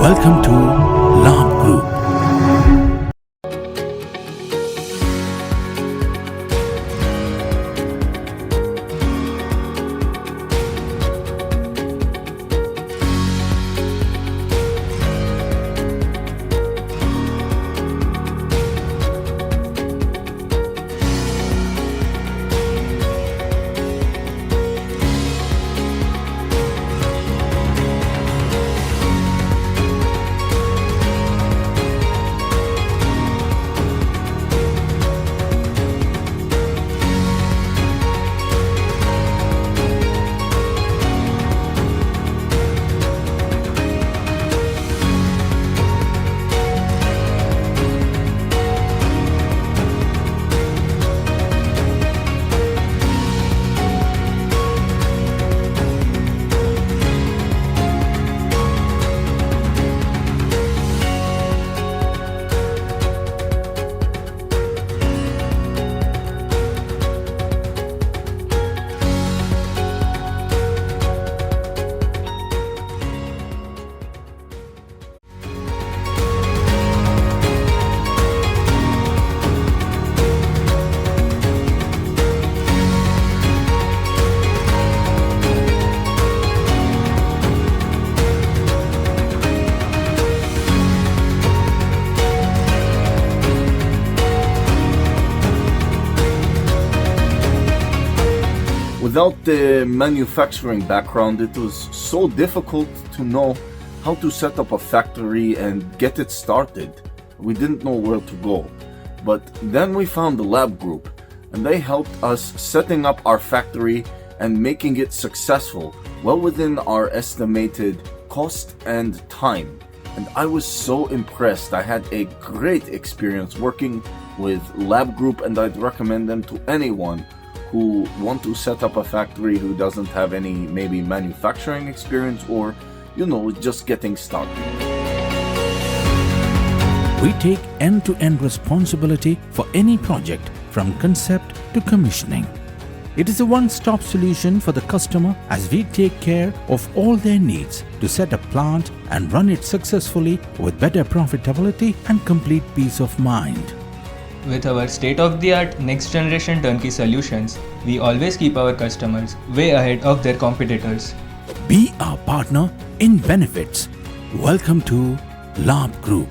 Welcome to Labh Group. Without the manufacturing background, it was so difficult to know how to set up a factory and get it started. We didn't know where to go. But then we found the Labh Group, and they helped us setting up our factory and making it successful, well within our estimated cost and time. And I was so impressed. I had a great experience working with Labh Group, and I'd recommend them to anyone who want to set up a factory who doesn't have any maybe manufacturing experience or, just getting started. We take end-to-end responsibility for any project from concept to commissioning. It is a one-stop solution for the customer as we take care of all their needs to set a plant and run it successfully with better profitability and complete peace of mind. With our state-of-the-art next-generation turnkey solutions, we always keep our customers way ahead of their competitors. Be our partner in benefits. Welcome to Labh Group.